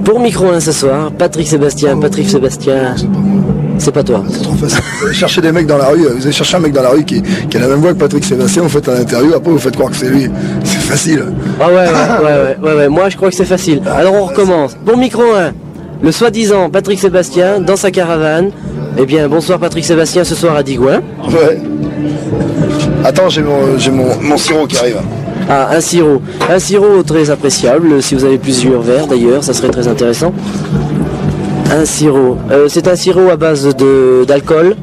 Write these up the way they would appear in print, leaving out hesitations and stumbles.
Pour Micro 1 ce soir, Patrick Sébastien. Patrick Sébastien, c'est pas toi. C'est trop facile. Vous allez chercher des mecs dans la rue, vous allez chercher un mec dans la rue qui a la même voix que Patrick Sébastien, vous faites un interview, après vous faites croire que c'est lui. C'est facile. Ah ouais, moi je crois que c'est facile. Alors on recommence. Pour Micro 1, le soi-disant Patrick Sébastien dans sa caravane. Eh bien, bonsoir Patrick Sébastien, ce soir à Digoin. Ouais. Attends, j'ai mon sirop qui arrive. Ah, un sirop très appréciable, si vous avez plusieurs verres d'ailleurs, ça serait très intéressant. Un sirop, c'est un sirop à base d'alcool.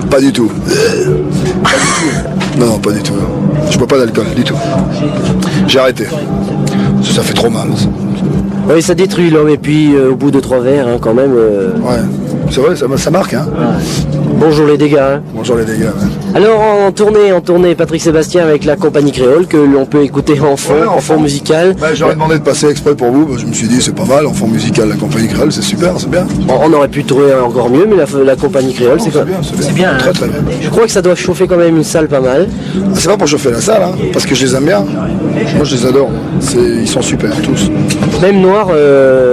Pas du tout. Non, pas du tout. Je bois pas d'alcool, du tout. J'ai arrêté. Ça fait trop mal. Oui, ça détruit l'homme, et puis au bout de 3 verres, hein, quand même. Ouais, c'est vrai, ça marque. Hein. Bonjour les dégâts. Hein. Bonjour les dégâts. Ouais. Alors en tournée, Patrick Sébastien avec la compagnie créole que l'on peut écouter en fond musical. Bah, j'aurais demandé de passer exprès pour vous, je me suis dit c'est pas mal, en fond musical la compagnie créole, c'est super, c'est bien. On aurait pu trouver encore mieux, mais la compagnie créole c'est bien. C'est bien, très très bien. Je crois que ça doit chauffer quand même une salle pas mal. C'est pas pour chauffer la salle, hein, parce que je les aime bien. Moi je les adore, ils sont super tous. Même noir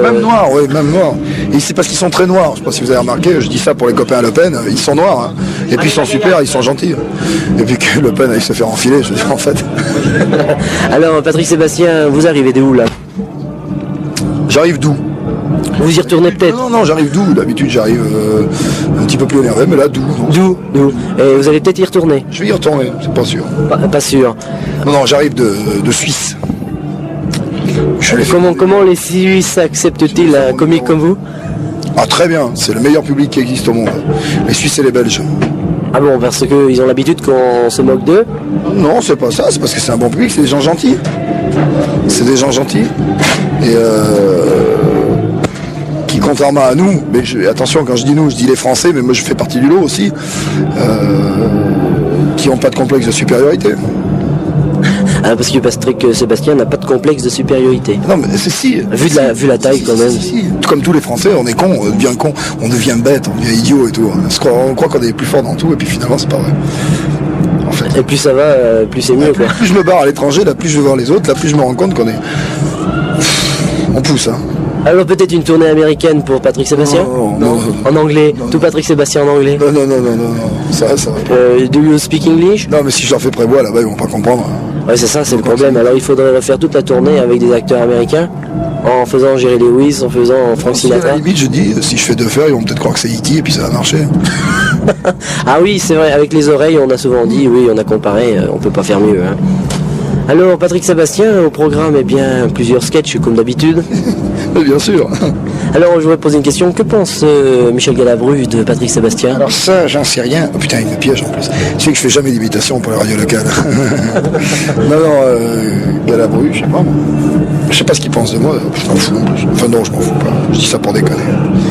Même noir, oui, même noir. Et c'est parce qu'ils sont très noirs, je sais pas si vous avez remarqué, je dis ça pour les copains à Le Pen, ils sont noirs. Hein. Et puis ils sont super, ils sont gentils. Et puis que Le Pen aille se faire enfiler, je veux dire en fait. Alors Patrick Sébastien, vous arrivez d'où là? J'arrive d'où? Vous y retournez peut-être? Non, j'arrive d'où? D'habitude j'arrive un petit peu plus énervé, mais là d'où? D'où? Et vous allez peut-être y retourner? Je vais y retourner, c'est pas sûr. Pas sûr. Non, j'arrive de Suisse. Comment les Suisses acceptent-ils un comique comme vous? Ah très bien, c'est le meilleur public qui existe au monde. Les Suisses et les Belges. Ah bon, parce qu'ils ont l'habitude qu'on se moque d'eux? Non, c'est pas ça, c'est parce que c'est un bon public, c'est des gens gentils. C'est des gens gentils. Et qui, contrairement à nous, mais attention, quand je dis nous, je dis les Français, mais moi je fais partie du lot aussi, qui n'ont pas de complexe de supériorité. Ah, parce que Patrick Sébastien n'a pas de complexe de supériorité. Non, mais c'est si. Vu la taille, quand même. Si. Comme tous les Français, on est con, on devient bête, on devient idiot et tout. On croit qu'on est plus fort dans tout, et puis finalement, c'est pas vrai. En fait. Et plus ça va, plus c'est mieux, quoi. Plus je me barre à l'étranger, là, plus je vais voir les autres, là, plus je me rends compte qu'on est. On pousse, hein. Alors peut-être une tournée américaine pour Patrick Sébastien? Non. En anglais? Tout Patrick Sébastien en anglais? Non. Ça va. Do you speak English? Non, mais si je leur fais prévoir là-bas, ils vont pas comprendre. Ouais, c'est ça, c'est le problème. Alors il faudrait refaire toute la tournée avec des acteurs américains, en faisant Jerry Lewis, en faisant Frank Sinatra. À la limite, je dis, si je fais 2 fers, ils vont peut-être croire que c'est E.T. et puis ça va marcher. Ah oui, c'est vrai, avec les oreilles, on a souvent dit, oui, on a comparé, on peut pas faire mieux. Hein. Alors, Patrick Sébastien, au programme, eh bien, plusieurs sketchs, comme d'habitude. Bien sûr. Alors, je voudrais poser une question. Que pense Michel Galabru de Patrick Sébastien? Alors ça, j'en sais rien. Oh putain, il me piège en plus. Tu sais que je fais jamais d'imitation pour la radio locale. Galabru, je sais pas. Je sais pas ce qu'il pense de moi. Je m'en fous en plus. Enfin non, je m'en fous pas. Je dis ça pour déconner.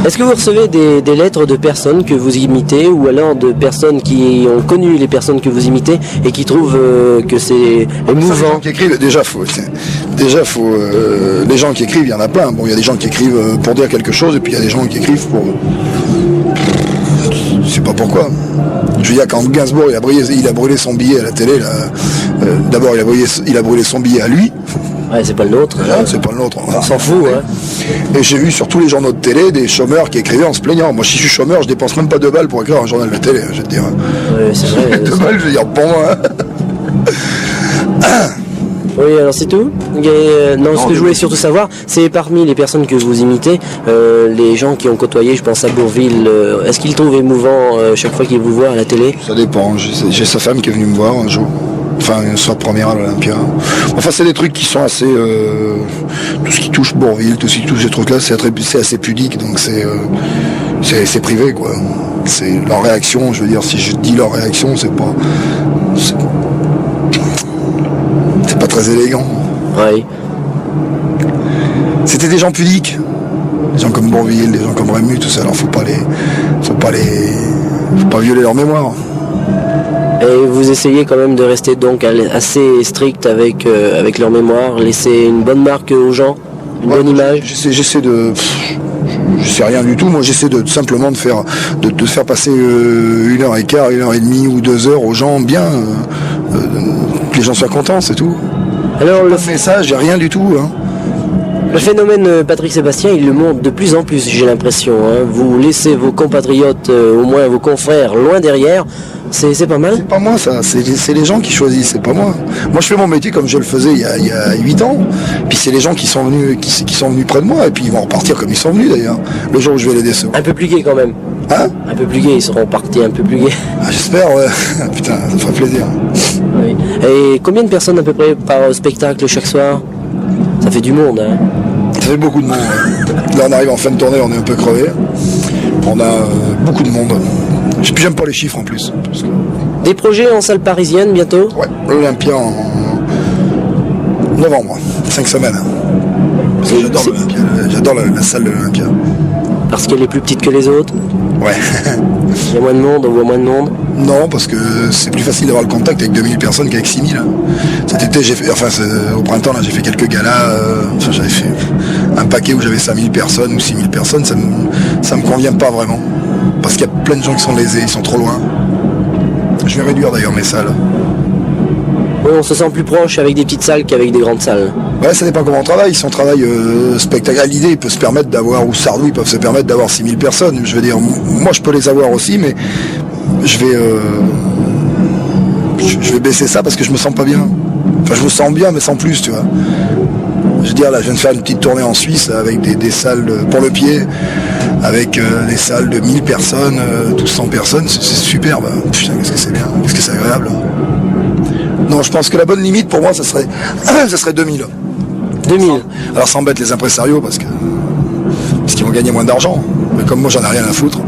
Est-ce que vous recevez des lettres de personnes que vous imitez, ou alors de personnes qui ont connu les personnes que vous imitez et qui trouvent que c'est émouvant? Les gens qui écrivent, déjà faut les gens qui écrivent, il y en a plein. Bon, il y a des gens qui écrivent pour dire quelque chose, et puis il y a des gens qui écrivent pour. Je sais pas pourquoi. Je veux dire, quand Gainsbourg il a brûlé son billet à la télé, d'abord il a brûlé son billet à lui. Ouais, c'est pas le nôtre. C'est pas le nôtre. On s'en fout, hein. Et j'ai vu sur tous les journaux de télé des chômeurs qui écrivaient en se plaignant. Moi, si je suis chômeur, je dépense même pas 2 balles pour écrire un journal de télé, je vais te dire. Ouais, c'est vrai. 2 balles, je veux dire, bon, hein. Oui, alors c'est tout. Ce que je voulais surtout savoir, c'est parmi les personnes que vous imitez, les gens qui ont côtoyé, je pense à Bourvil, est-ce qu'ils trouvent émouvant chaque fois qu'ils vous voient à la télé? Ça dépend. J'ai sa femme qui est venue me voir un jour. Enfin, une soirée première à l'Olympia. Enfin, c'est des trucs qui sont assez... tout ce qui touche Bourvil, tout ce qui touche ces trucs-là, c'est assez pudique, donc c'est privé, quoi. C'est leur réaction, je veux dire, si je dis leur réaction, c'est pas très élégant. Oui. C'était des gens pudiques. Des gens comme Bourvil, des gens comme Rému, tout ça, alors faut pas violer leur mémoire. Et vous essayez quand même de rester donc assez strict avec leur mémoire, laisser une bonne marque aux gens, une bonne image. J'essaie de... Je sais rien du tout, moi j'essaie simplement de faire passer 1h15, 1h30 ou 2 heures aux gens bien, que les gens soient contents, c'est tout. Alors le message, j'ai rien du tout. Hein. Le phénomène Patrick Sébastien, il le montre de plus en plus, j'ai l'impression. Hein. Vous laissez vos compatriotes, au moins vos confrères, loin derrière. C'est pas mal. C'est pas moi ça, c'est les gens qui choisissent, c'est pas moi. Moi je fais mon métier comme je le faisais il y a 8 ans, puis c'est les gens qui sont venus près de moi, et puis ils vont repartir comme ils sont venus d'ailleurs, le jour où je vais les décevoir. Un peu plus gai quand même. Hein? Un peu plus gai, ils seront partis un peu plus gai. Ah, j'espère, ouais. Putain, ça me ferait plaisir. Oui. Et combien de personnes à peu près par spectacle chaque soir? Ça fait du monde, hein. Ça fait beaucoup de monde. Ouais. Là on arrive en fin de tournée, on est un peu crevé. On a beaucoup de monde. Puis j'aime pas les chiffres en plus. Parce que... Des projets en salle parisienne bientôt? Ouais, l'Olympia en novembre, 5 semaines. Parce que j'adore l'Olympia, j'adore la salle de l'Olympia. Parce qu'elle est plus petite que les autres? Ouais. Il y a moins de monde, on voit moins de monde? Non, parce que c'est plus facile d'avoir le contact avec 2000 personnes qu'avec 6000. Cet été, au printemps, là, j'ai fait quelques galas. J'avais fait un paquet où j'avais 5000 personnes ou 6000 personnes. Ça me convient pas vraiment. Parce qu'il y a plein de gens qui sont lésés, ils sont trop loin. Je vais réduire d'ailleurs mes salles. Oui, on se sent plus proche avec des petites salles qu'avec des grandes salles. Ouais, ça dépend comment on travaille. Si on travaille spectacle, à l'idée, il peut se permettre d'avoir, ou Sardou, ils peuvent se permettre d'avoir 6000 personnes. Je veux dire, moi je peux les avoir aussi, mais je vais baisser ça parce que je me sens pas bien. Enfin, je me sens bien, mais sans plus, tu vois. Je veux dire, là, je viens de faire une petite tournée en Suisse avec des salles pour le pied, avec des salles de 1000 personnes, 1200 personnes, c'est superbe. Putain, qu'est-ce que c'est bien, qu'est-ce que c'est agréable. Non, je pense que la bonne limite pour moi, ça serait 2000. 2000. Alors ça embête les impresarios parce qu'ils vont gagner moins d'argent. Mais comme moi, j'en ai rien à foutre.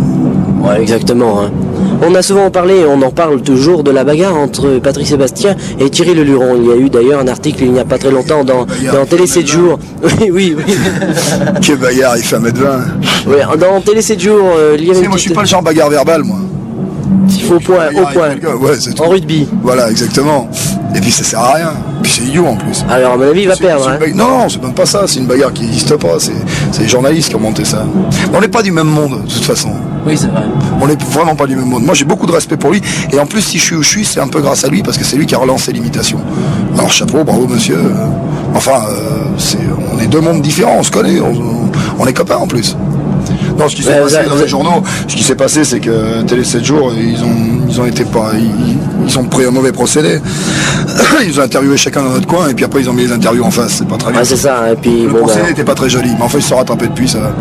Ouais, exactement. Hein. On a souvent parlé, on en parle toujours, de la bagarre entre Patrick Sébastien et Thierry Leluron. Il y a eu d'ailleurs un article il n'y a pas très longtemps dans Télé 7 jours. Oui. Quel bagarre, il fait 1m20. Oui, dans Télé 7 jours, il y avait moi, je suis pas le genre bagarre verbal, moi. Il faut au point. Ouais, c'est tout. En rugby. Voilà, exactement. Et puis ça sert à rien. Puis c'est idiot en plus. Alors à mon avis, il va perdre. Hein. Non, c'est même pas ça. C'est une bagarre qui n'existe pas. C'est les journalistes qui ont monté ça. On n'est pas du même monde, de toute façon. Oui, c'est vrai. On n'est vraiment pas du même monde. Moi, j'ai beaucoup de respect pour lui. Et en plus, si je suis où je suis, c'est un peu grâce à lui, parce que c'est lui qui a relancé l'imitation. Alors, chapeau, bravo, monsieur. Enfin, on est deux mondes différents. On se connaît. On est copains en plus. Non, ce qui s'est passé dans les journaux, ce qui s'est passé, c'est que Télé 7 jours, ils ont pris un mauvais procédé. Ils ont interviewé chacun dans notre coin, et puis après ils ont mis les interviews en face. C'est pas très bien. Ah, c'est ça. Et puis le procédé n'était pas très joli, mais enfin ils se sont rattrapés depuis, ça va.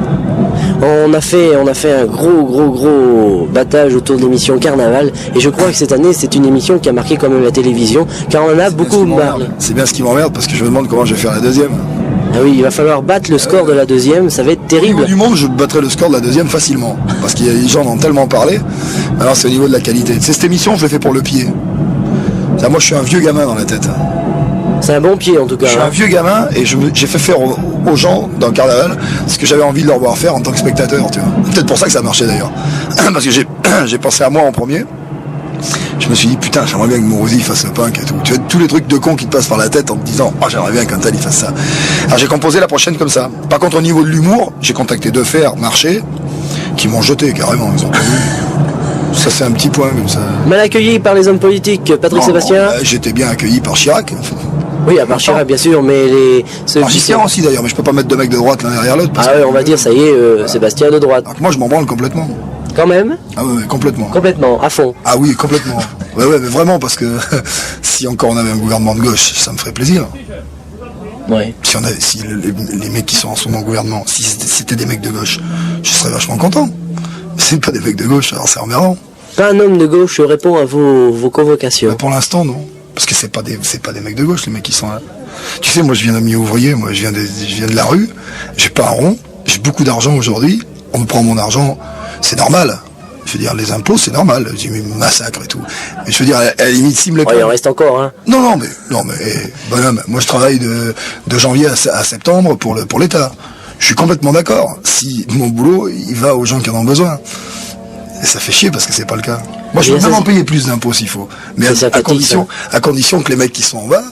On a fait un gros battage autour de l'émission Carnaval, et je crois que cette année c'est une émission qui a marqué quand même la télévision, car on en a beaucoup parlé. C'est bien ce qui m'emmerde, parce que je me demande comment je vais faire la deuxième. Ah oui, il va falloir battre le score de la deuxième, ça va être terrible. Au niveau du monde, je battrai le score de la deuxième facilement, parce qu'il y a des gens qui en ont tellement parlé. Alors c'est au niveau de la qualité. C'est cette émission, je l'ai fait pour le pied. Moi, je suis un vieux gamin dans la tête. C'est un bon pied en tout cas. Je suis un vieux gamin et j'ai fait faire aux gens dans le carnaval ce que j'avais envie de leur voir faire en tant que spectateur, tu vois. Peut-être pour ça que ça marchait d'ailleurs. Parce que j'ai pensé à moi en premier. Je me suis dit, putain, j'aimerais bien que Morosi fasse le punk et tout. Tu vois, tous les trucs de con qui te passent par la tête en te disant, oh, j'aimerais bien qu'un tel il fasse ça. Alors j'ai composé la prochaine comme ça. Par contre, au niveau de l'humour, j'ai contacté deux fers marchés qui m'ont jeté carrément. Ils ont pas vu. Ça, c'est un petit point comme ça. Mal accueilli par les hommes politiques, Patrick Sébastien. J'étais bien accueilli par Chirac. Oui, à part Chirac, bien sûr, mais par Giscard aussi d'ailleurs, mais je peux pas mettre deux mecs de droite l'un derrière l'autre. Ah ouais, on va dire, ça y est, Sébastien de droite. Donc moi, je m'en branle complètement. Quand même? Ah ouais, complètement. Complètement, à fond. Ah oui, complètement. Ouais, mais vraiment, parce que si encore on avait un gouvernement de gauche, ça me ferait plaisir. Ouais. Si les mecs qui sont en ce moment au gouvernement, si c'était des mecs de gauche, je serais vachement content. Mais c'est pas des mecs de gauche, alors c'est emmerdant. Pas un homme de gauche répond à vos convocations. Pour l'instant, non. Parce que c'est pas des mecs de gauche, les mecs qui sont là. Tu sais, moi je viens d'un milieu ouvrier, moi je viens de la rue, j'ai pas un rond, j'ai beaucoup d'argent aujourd'hui, on me prend mon argent, c'est normal. Je veux dire, les impôts, c'est normal, j'ai mis massacre et tout. Mais je veux dire, à la limite, s'il me les il en reste encore, hein. Non, mais, bonhomme, moi je travaille de janvier à septembre pour l'État. Je suis complètement d'accord. Si mon boulot, il va aux gens qui en ont besoin. Et ça fait chier parce que c'est pas le cas. Moi, je veux même en payer plus d'impôts s'il faut. Mais à condition que les mecs qui sont en bas,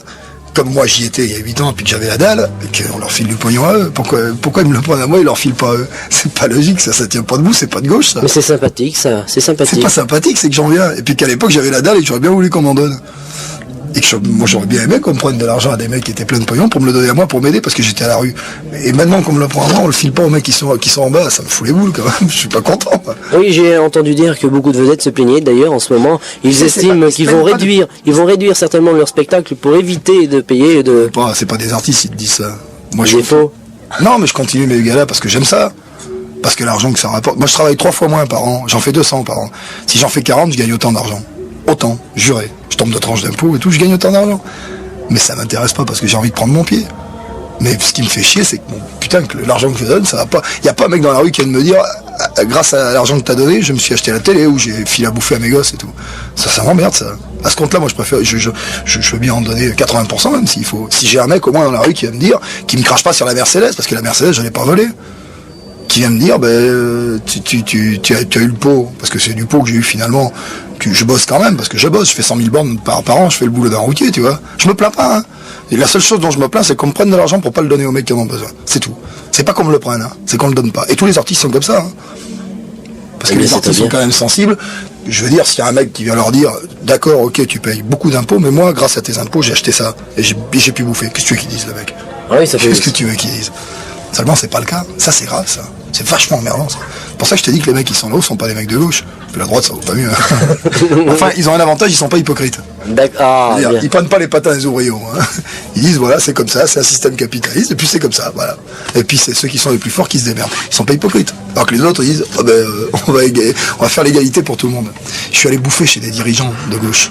comme moi j'y étais il y a 8 ans, puis que j'avais la dalle, et qu'on leur file du pognon à eux. Pourquoi ils me le prennent à moi, ils leur filent pas à eux? C'est pas logique, ça tient pas debout, c'est pas de gauche, ça. Mais c'est sympathique, ça, c'est sympathique. C'est pas sympathique, c'est que j'en viens. Et puis qu'à l'époque, j'avais la dalle et que j'aurais bien voulu qu'on m'en donne. Et que moi j'aurais bien aimé qu'on me prenne de l'argent à des mecs qui étaient pleins de pognon pour me le donner à moi, pour m'aider parce que j'étais à la rue. Et maintenant qu'on me le prend à moi, on le file pas aux mecs qui sont en bas, ça me fout les boules quand même, je suis pas content. Oui, j'ai entendu dire que beaucoup de vedettes se plaignaient. D'ailleurs, en ce moment, ils estiment qu'ils vont réduire certainement leur spectacle pour éviter de payer de... C'est pas des artistes qui te disent ça. Moi, Des faux. Non, mais je continue mes galas parce que j'aime ça. Parce que l'argent que ça rapporte. Moi, je travaille 3 fois moins par an. J'en fais 200 par an. Si j'en fais 40, je gagne autant d'argent. Autant, juré. Je tombe de tranches d'impôts et tout, je gagne autant d'argent. Mais ça m'intéresse pas parce que j'ai envie de prendre mon pied. Mais ce qui me fait chier, c'est que putain, que l'argent que je donne, ça va pas. Il y a pas un mec dans la rue qui vient de me dire, grâce à l'argent que t'as donné, je me suis acheté la télé ou j'ai filé à bouffer à mes gosses et tout. Ça m'emmerde, ça. À ce compte-là, moi, je préfère, je veux bien en donner 80% même s'il faut. Si j'ai un mec au moins dans la rue qui va me dire, qui me crache pas sur la Mercedes, parce que la Mercedes, je l'ai pas volée. Qui vient me dire, tu as eu le pot, parce que c'est du pot que j'ai eu finalement. Je bosse quand même, parce que je bosse, je fais 100 000 bornes par an, je fais le boulot d'un routier, tu vois. Je me plains pas, hein. Et la seule chose dont je me plains, c'est qu'on me prenne de l'argent pour pas le donner aux mecs qui en ont besoin. C'est tout. C'est pas qu'on me le prenne, hein. C'est qu'on le donne pas. Et tous les artistes sont comme ça, hein. Parce que les artistes sont quand même sensibles. Je veux dire, s'il y a un mec qui vient leur dire, d'accord, ok, tu payes beaucoup d'impôts, mais moi, grâce à tes impôts, j'ai acheté ça. Et j'ai pu bouffer. Qu'est-ce que tu veux qu'ils disent, le mec? Oui, ça fait... Qu'est-ce que tu veux qu'ils disent? Seulement, c'est pas le cas. Ça, c'est grave, ça. C'est vachement emmerdant, ça. C'est pour ça que je t'ai dit que les mecs qui sont là-haut sont pas des mecs de gauche. Puis la droite, ça vaut pas mieux. Enfin, ils ont un avantage, ils sont pas hypocrites. Ils prennent pas les patins des ouvriers. Hein. Ils disent, voilà, c'est comme ça, c'est un système capitaliste, et puis c'est comme ça, voilà. Et puis c'est ceux qui sont les plus forts qui se démerdent. Ils sont pas hypocrites. Alors que les autres, ils disent, on va faire l'égalité pour tout le monde. Je suis allé bouffer chez des dirigeants de gauche.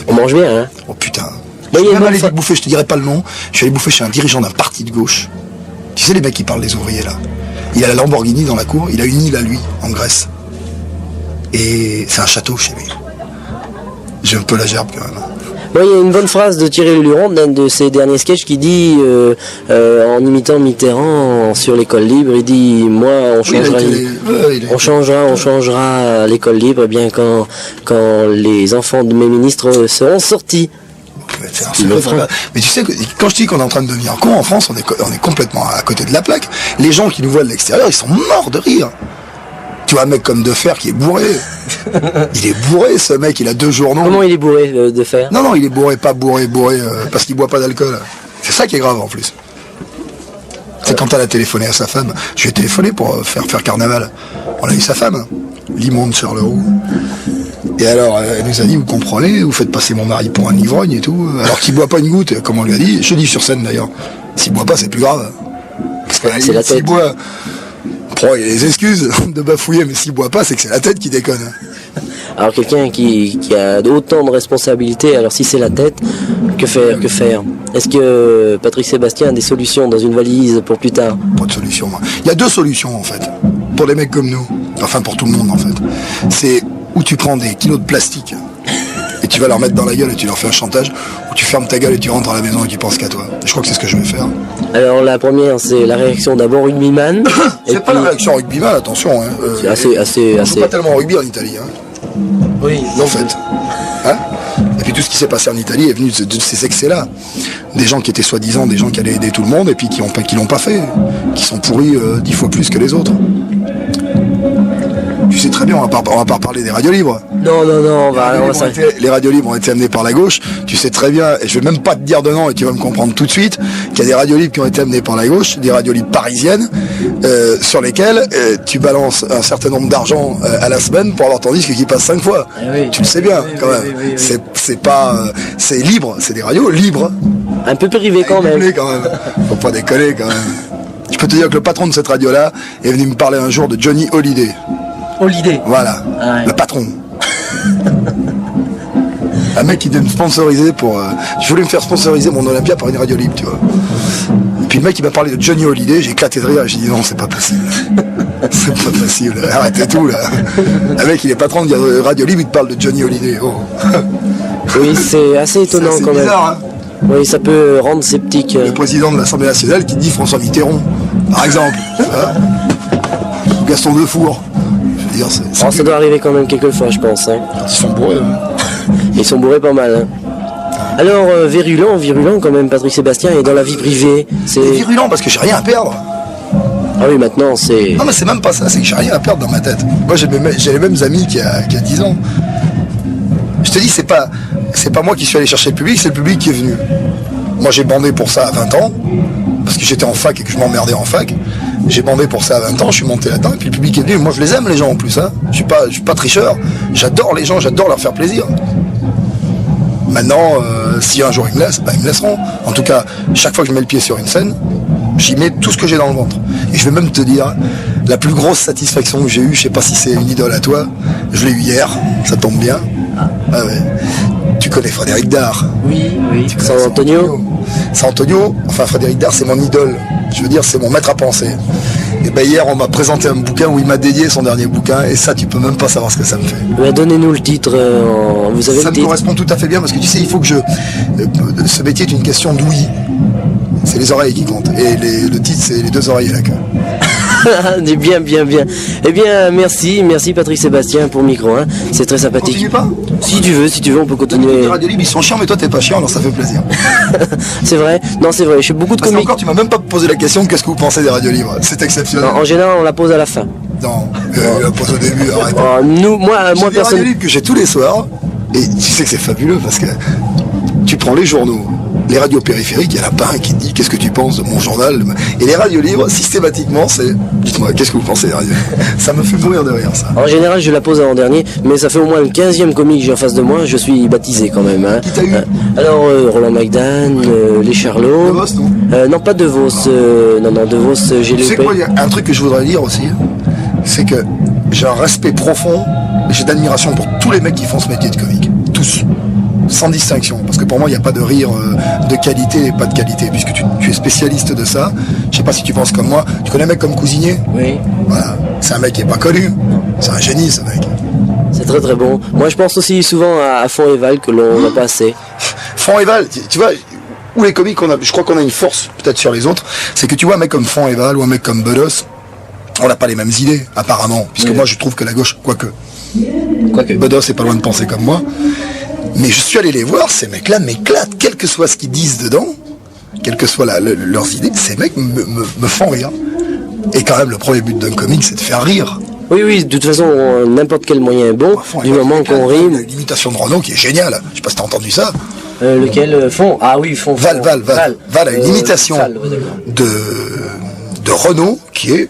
On mange bien, hein. Oh putain. Je suis même allé bouffer, je te dirai pas le nom. Je suis allé bouffer chez un dirigeant d'un parti de gauche. Tu sais les mecs qui parlent des ouvriers là. Il a la Lamborghini dans la cour, il a une île à lui, en Grèce. Et c'est un château chez lui. J'ai un peu la gerbe quand même. Moi, il y a une bonne phrase de Thierry Leluron d'un de ses derniers sketchs qui dit, en imitant Mitterrand sur l'école libre, il dit, moi, on changera l'école libre, eh bien quand les enfants de mes ministres seront sortis. Mais tu sais que quand je dis qu'on est en train de devenir con en France, on est complètement à côté de la plaque. Les gens qui nous voient de l'extérieur, ils sont morts de rire. Tu vois un mec comme Defer qui est bourré. Il est bourré ce mec, il a 2 journaux. Comment il est bourré Defer? Non, il est bourré, pas bourré, parce qu'il boit pas d'alcool. C'est ça qui est grave en plus. C'est quand elle a téléphoné à sa femme. Je lui ai téléphoné pour faire carnaval. On a eu sa femme, l'immonde Charleroux. Et alors, elle nous a dit, vous comprenez, vous faites passer mon mari pour un ivrogne et tout. Alors qu'il boit pas une goutte, comme on lui a dit. Je dis sur scène d'ailleurs. S'il boit pas, c'est plus grave. Parce que c'est la tête. S'il boit, il y a les excuses de bafouiller, mais s'il boit pas, c'est que c'est la tête qui déconne. Alors quelqu'un qui a autant de responsabilités, alors si c'est la tête, que faire? Est-ce que Patrick Sébastien a des solutions dans une valise pour plus tard? Pas de solution. Il y a 2 solutions en fait, pour les mecs comme nous, enfin pour tout le monde en fait. C'est où tu prends des kilos de plastique et tu vas leur mettre dans la gueule et tu leur fais un chantage, ou tu fermes ta gueule et tu rentres à la maison et tu penses qu'à toi. Je crois que c'est ce que je vais faire. Alors la première, c'est la réaction d'abord rugbyman. C'est pas la réaction rugbyman, attention. Hein. C'est assez. Pas tellement en rugby en Italie. Hein. Oui. En fait. Hein. Et puis tout ce qui s'est passé en Italie est venu de ces excès-là. Des gens qui étaient soi-disant des gens qui allaient aider tout le monde et puis qui l'ont pas fait. Qui sont pourris 10 fois plus que les autres. Tu sais très bien, on va pas parler des radios libres. Non, les radios libres ont été amenées par la gauche. Tu sais très bien, et je vais même pas te dire de nom et tu vas me comprendre tout de suite, qu'il y a des radios libres qui ont été amenées par la gauche, des radios libres parisiennes, sur lesquelles tu balances un certain nombre d'argent à la semaine pour avoir ton disque qui passe 5 fois. Oui. Tu le sais bien, quand même. Oui. C'est pas, c'est libre, c'est des radios libres. Un peu privé quand même. Faut pas déconner quand même. Je peux te dire que le patron de cette radio-là est venu me parler un jour de Johnny Hallyday. Hallyday. Voilà, ouais. Le patron. Un mec qui devait me sponsoriser pour... je voulais me faire sponsoriser mon Olympia par une radio libre, tu vois. Et puis le mec il m'a parlé de Johnny Hallyday, j'ai éclaté de rire, j'ai dit non, c'est pas possible. C'est pas possible, arrêtez tout là. Le mec il est patron de radio libre, il te parle de Johnny Hallyday. Oh. Oui, c'est assez étonnant c'est quand bizarre, même. Hein. Oui, ça peut rendre sceptique. Le président de l'Assemblée nationale qui dit François Mitterrand, par exemple. Gaston Defour. Je veux dire, ça doit arriver quand même quelques fois, je pense. Hein. Ils sont bourrés. Ils sont bourrés pas mal. Hein. Alors, virulent quand même, Patrick Sébastien est dans la vie privée. C'est virulent parce que j'ai rien à perdre. Ah oui, maintenant c'est... Non mais c'est même pas ça, c'est que j'ai rien à perdre dans ma tête. Moi j'ai les mêmes amis qu'il y a 10 ans. Je te dis, c'est pas c'est pas moi qui suis allé chercher le public, c'est le public qui est venu. Moi j'ai bandé pour ça à 20 ans, parce que j'étais en fac et que je m'emmerdais en fac. J'ai bandé pour ça à 20 ans, je suis monté là-dedans, et puis le public est venu. Moi je les aime les gens en plus, hein. Je suis pas tricheur, j'adore les gens, j'adore leur faire plaisir. Maintenant, si un jour ils me laissent, ils me laisseront. En tout cas, chaque fois que je mets le pied sur une scène, j'y mets tout ce que j'ai dans le ventre. Et je vais même te dire, la plus grosse satisfaction que j'ai eue, je sais pas si c'est une idole à toi, je l'ai eu hier, ça tombe bien. Ah ouais. Tu connais Frédéric Dard? Oui. San Antonio. San Antonio, enfin Frédéric Dard, c'est mon idole. Je veux dire, c'est mon maître à penser. Et ben hier, on m'a présenté un bouquin où il m'a dédié son dernier bouquin, et ça, tu peux même pas savoir ce que ça me fait. Mais donnez-nous le titre. Vous avez Ça le me titre? correspond tout à fait bien, parce que tu sais, il faut que ce métier est une question d'ouïe. C'est les oreilles qui comptent. Et le titre, c'est les deux oreilles et la queue. Bien. Eh bien, merci Patrick Sébastien pour Micro 1. C'est très sympathique. Continue pas? Si tu veux, on peut continuer. Les radios libres, ils sont chiants, mais toi, t'es pas chiant, alors ça fait plaisir. C'est vrai? Non, c'est vrai. Je fais beaucoup de Parce comiques. qu'encore, tu m'as même pas posé la question, qu'est-ce que vous pensez des radios libres? C'est exceptionnel. En général, on la pose à la fin. Non, la pose au début, arrête. Moi, J'ai des radios personne. libres que j'ai tous les soirs, et tu sais que c'est fabuleux, parce que tu prends les journaux, les radios périphériques, il y en a pas un qui te dit qu'est-ce que tu penses de mon journal. Et les radios libres, systématiquement, c'est dites-moi, qu'est-ce que vous pensez des radios? Ça me fait mourir de rire, ça. En général, je la pose avant-dernier, mais ça fait au moins le 15e comique que j'ai en face de moi. Je suis baptisé quand même. Hein. Qui t'a eu? Alors, Roland McDan, les Charlots. De Vos, non? Non, pas De Vos. Non, De Vos, j'ai Tu sais loupé. quoi, il y a un truc que je voudrais dire aussi, c'est que j'ai un respect profond, et j'ai d'admiration pour tous les mecs qui font ce métier de comique. Tous. Sans distinction, parce que pour moi il n'y a pas de rire de qualité et pas de qualité, puisque tu es spécialiste de ça. Je sais pas si tu penses comme moi. Tu connais un mec comme Cousinier? Oui. Voilà, c'est un mec qui est pas connu, c'est un génie ce mec. C'est très très bon. Moi, je pense aussi souvent à Fond et Val que l'on n'a pas assez. Fond et Val, tu vois, où les comiques, je crois qu'on a une force peut-être sur les autres, c'est que tu vois un mec comme Fond et Val ou un mec comme Bedos, on n'a pas les mêmes idées apparemment, puisque moi je trouve que la gauche, quoique Bedos est pas loin de penser comme moi. Mais je suis allé les voir, ces mecs-là m'éclatent, quel que soit ce qu'ils disent dedans, quelles que soient leurs idées, ces mecs me font rire. Et quand même, le premier but d'un comique, c'est de faire rire. Oui, de toute façon, n'importe quel moyen est bon, du moment qu'on rime. Il y a une imitation de Renaud qui est géniale, je sais pas si t'as entendu ça. Lequel Fond? Ah oui, Fond. Val a une imitation de Renaud qui est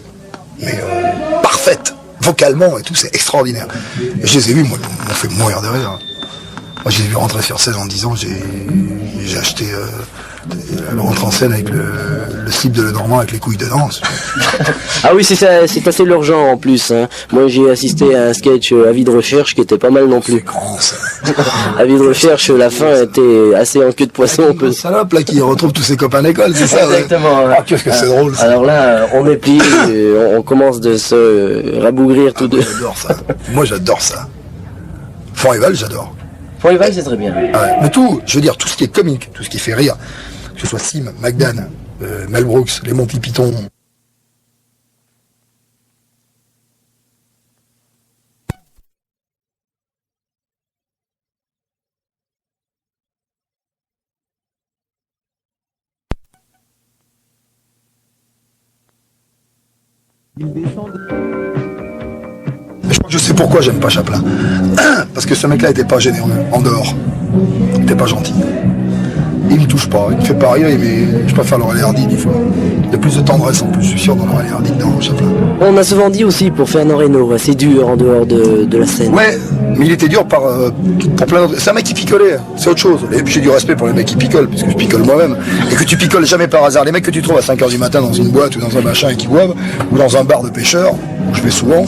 parfaite, vocalement et tout, c'est extraordinaire. Et je les ai vus, moi, m'ont fait mourir de rire. Moi, j'ai vu rentrer sur 16 en 10 ans, j'ai acheté le rentre en scène avec le slip de Lenormand avec les couilles dedans. Ah oui, c'est ça, c'est assez urgent en plus. Hein. Moi, j'ai assisté à un sketch Avis de recherche qui était pas mal non plus. C'est grand, ça. Avis de recherche, la fin était assez en queue de poisson. On peut... Salope, là, qui retrouve tous ses copains d'école, c'est ça? Exactement. Ouais. Ah, qu'est-ce que c'est drôle, ça. Alors là, on est plié, on commence de se rabougrir tous deux. J'adore ça. Moi, j'adore ça. Fond et Val, j'adore. Fond et Val, c'est très bien. Ah ouais. Mais tout, je veux dire, tout ce qui est comique, tout ce qui fait rire, que ce soit Sim, McDan, Mel Brooks, les Monty Python. Je crois que je sais pourquoi j'aime pas Chaplin. Parce que ce mec-là était pas généreux, en dehors. Il était pas gentil. Il me touche pas, il me fait pas rire, mais je préfère Laurel et Hardy 10 fois. Il y a plus de tendresse en plus, je suis sûr, dans Laurel et Hardy que dans Chaplin. On a souvent dit aussi pour Fernand Reynaud, c'est dur en dehors de la scène. Ouais, mais il était dur pour plein d'autres. C'est un mec qui picolait, c'est autre chose. Et puis j'ai du respect pour les mecs qui picolent, puisque je picole moi-même. Et que tu picoles jamais par hasard. Les mecs que tu trouves à 5h du matin dans une boîte ou dans un machin et qui boivent, ou dans un bar de pêcheurs, où je vais souvent,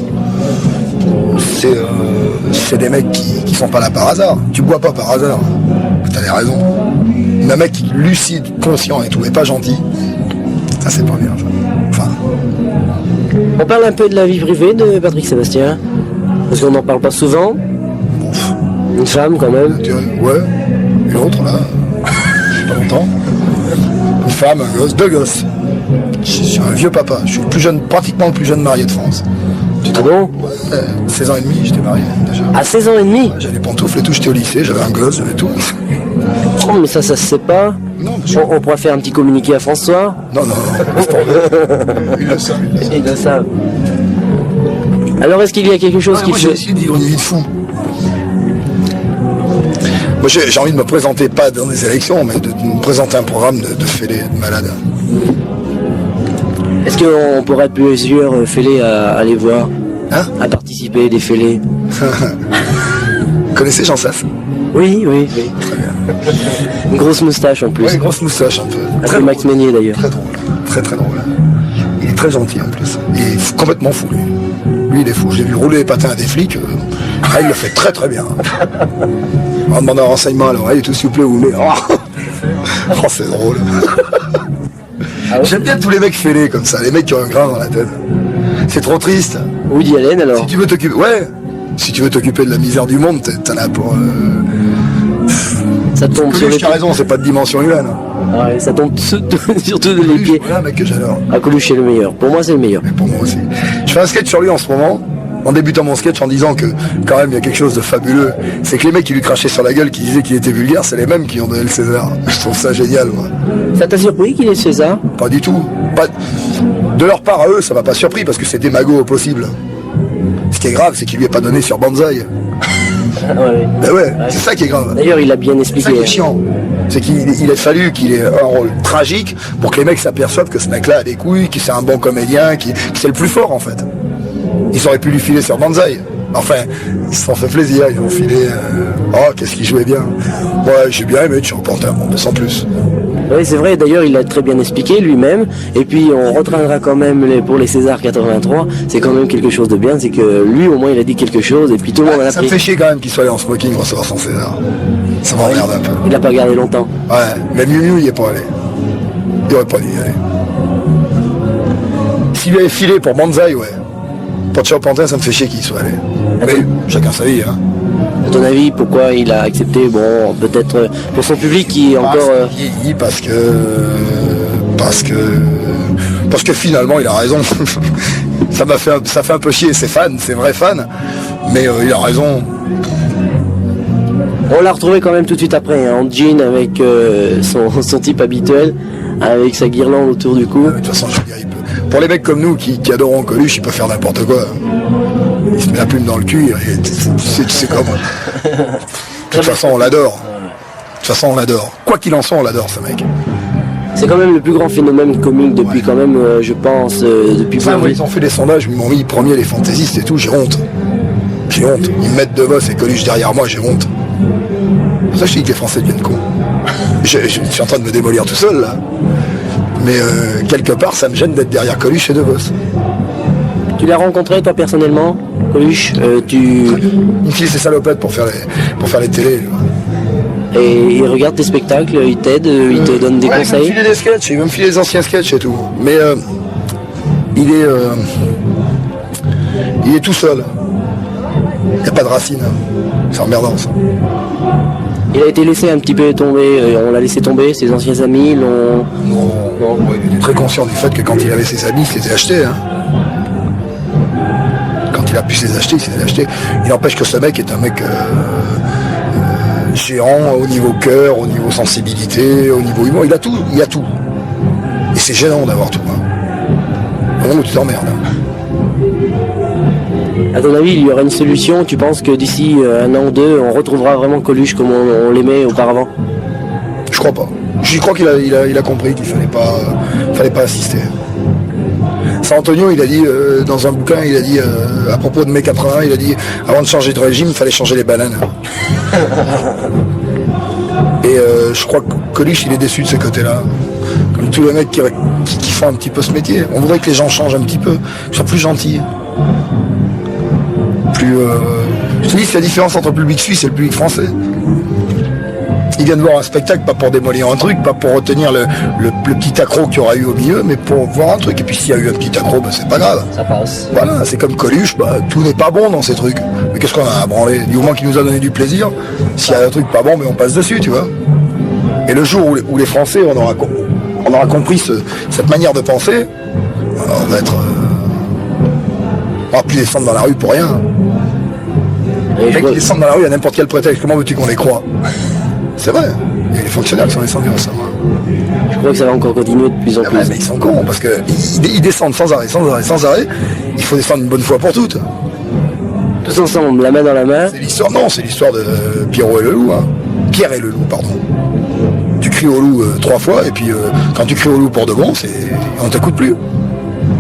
c'est des mecs qui sont pas là par hasard. Tu bois pas par hasard. T'as des raisons. Un mec lucide, conscient et tout, et pas gentil, ça c'est pas bien. Ça. Enfin. On parle un peu de la vie privée de Patrick Sébastien, parce qu'on n'en parle pas souvent. Ouf. Une femme quand même. Ouais, une autre là, pas longtemps. Une femme, un gosse, deux gosses. Je suis un vieux papa, je suis le plus jeune, pratiquement le plus jeune marié de France. Ah bon? 16 ans et demi, j'étais marié déjà. À 16 ans et demi? Ouais, j'avais les pantoufles et tout, j'étais au lycée, j'avais un gosse, j'avais tout. Oh, mais ça se sait pas. Non, On pourrait faire un petit communiqué à François. non, ils le savent. Ils le savent. Alors est-ce qu'il y a quelque chose qui Moi j'ai essayé de vivre une vie de fou. Moi j'ai envie de me présenter pas dans des élections, mais de me présenter un programme de fêlés, de malades. Est-ce qu'on pourrait plusieurs fêlés à aller voir, Hein? à participer, des fêlés? Vous connaissez Jean Sass? Oui. Une grosse moustache en plus. Oui, une grosse moustache un peu. Un peu Max Meunier d'ailleurs. Très drôle. Très drôle. Il est très gentil en plus. Il est complètement fou lui. Lui il est fou. J'ai vu rouler les patins à des flics. Il le fait très très bien. On demande un renseignement à l'oreille, tout s'il vous plaît, vous voulez. Oh, c'est drôle. J'aime bien tous les mecs fêlés comme ça, les mecs qui ont un grain dans la tête. C'est trop triste. Woody Allen alors? Si tu veux t'occuper, si tu veux t'occuper de la misère du monde, t'en as pour. Ça tombe sur les Coluche, t'as raison, c'est pas de dimension humaine. Ouais, ça tombe surtout de les pieds. Voilà un mec que j'adore. Ah, Coluche est le meilleur. Pour moi, c'est le meilleur. Mais pour moi aussi. Je fais un sketch sur lui en ce moment, en débutant mon sketch en disant que quand même il y a quelque chose de fabuleux. C'est que les mecs qui lui crachaient sur la gueule, qui disaient qu'il était vulgaire, c'est les mêmes qui ont donné le César. Je trouve ça génial, moi. Ça t'a surpris qu'il ait César? Pas du tout. De leur part à eux, ça m'a pas surpris parce que c'est démago au possible. Ce qui est grave, c'est qu'il lui ait pas donné sur Banzai. Ouais. Ben ouais, c'est ça qui est grave. D'ailleurs, il a bien C'est ça expliqué. qui est chiant. C'est qu'il a fallu qu'il ait un rôle tragique pour que les mecs s'aperçoivent que ce mec-là a des couilles, que c'est un bon comédien, que c'est le plus fort en fait. Ils auraient pu lui filer sur Banzai. Enfin, ils se sont fait plaisir, ils ont filé. Oh, qu'est-ce qu'il jouait bien. Ouais, j'ai bien aimé, tu reporter bon, sans plus. Oui, c'est vrai. D'ailleurs, il l'a très bien expliqué lui-même. Et puis, on retraindra quand même pour les Césars 83. C'est quand même quelque chose de bien. C'est que lui, au moins, il a dit quelque chose. Et puis, tout le monde en a Ça me pris. fait chier quand même qu'il soit allé en smoking recevoir son César. Ça m'emmerde un peu. Il n'a pas gardé longtemps. Ouais, mais Miu Miu, il n'y est pas allé. Il aurait pas dû y aller. S'il lui avait filé pour Banzai, ouais. Pour Ciao Pantin, ça me fait chier qu'il y soit allé. Mais chacun sa vie, hein. À ton avis, pourquoi il a accepté? Bon, peut-être pour son public qui est encore. Parce que finalement il a raison. ça fait un peu chier ses fans, ses vrais fans, mais il a raison. On l'a retrouvé quand même tout de suite après, hein, en jean avec son type habituel, avec sa guirlande autour du cou. De toute façon, pour les mecs comme nous qui adorons Coluche, il peut faire n'importe quoi. Il se met la plume dans le cul, et tu sais comment. De toute façon, on l'adore. Quoi qu'il en soit, on l'adore, ce mec. C'est quand même le plus grand phénomène comique depuis quand même, je pense, depuis Ça, Bourvil. ils ont fait des sondages, ils m'ont mis premier les fantaisistes et tout, j'ai honte. J'ai honte. Ils me mettent DeVos et Coluche derrière moi, j'ai honte. C'est pour ça que je dis que les Français deviennent cons. Je suis en train de me démolir tout seul, là. Mais quelque part, ça me gêne d'être derrière Coluche et DeVos. Tu l'as rencontré toi personnellement, Coluche? Il me file ses salopettes pour faire les télés. Lui. Et il regarde tes spectacles, il t'aide, il te donne des Il va me conseils. filer des sketchs, il va me filer des anciens sketchs et tout. Mais il est tout seul. Il n'y a pas de racine. C'est emmerdant ça. Il a été laissé un petit peu tomber, on l'a laissé tomber, ses anciens amis l'ont... Non. Il est très conscient du fait que quand il avait ses amis, il se les a achetés. Hein. Quand il a pu se les acheter, il se les a achetés. Il n'empêche que ce mec est un mec géant au niveau cœur, au niveau sensibilité, au niveau humour. Il a tout. Et c'est gênant d'avoir tout. Hein. Au moment où tu t'emmerdes. Hein. À ton avis, il y aura une solution? Tu penses que d'ici un an ou deux, on retrouvera vraiment Coluche comme on l'aimait auparavant? Je crois pas. Je crois qu'il a compris qu'il fallait pas assister. San Antonio, il a dit dans un bouquin, il a dit à propos de mai 81, il a dit avant de changer de régime, il fallait changer les bananes. Et je crois que Coluche, il est déçu de ce côté-là. Comme tous les mecs qui font un petit peu ce métier. On voudrait que les gens changent un petit peu, qu'ils soient plus gentils. Je te dis, c'est la différence entre le public suisse et le public français. Ils viennent voir un spectacle, pas pour démolir un truc, pas pour retenir le petit accroc qu'il y aura eu au milieu, mais pour voir un truc. Et puis s'il y a eu un petit accroc, c'est pas grave. Ça passe. Voilà, c'est comme Coluche, tout n'est pas bon dans ces trucs. Mais qu'est-ce qu'on a à branler? Du moment qu'il nous a donné du plaisir, s'il y a un truc pas bon, mais on passe dessus, tu vois. Et le jour où les Français, on aura compris cette manière de penser, on va être... on va plus descendre dans la rue pour rien. Les mecs qui descendent dans la rue à n'importe quel prétexte, comment veux-tu qu'on les croit? C'est vrai, il y a les fonctionnaires qui sont descendus récemment. Je crois que ça va encore continuer de plus en plus. Mais ils sont cons, parce qu'ils descendent sans arrêt. Il faut descendre une bonne fois pour toutes. Tous ensemble, la main dans la main. C'est l'histoire de Pierrot et le loup. Hein. Pierre et le loup, pardon. Tu cries au loup 3 fois, et puis quand tu cries au loup pour de bon, on t'écoute plus.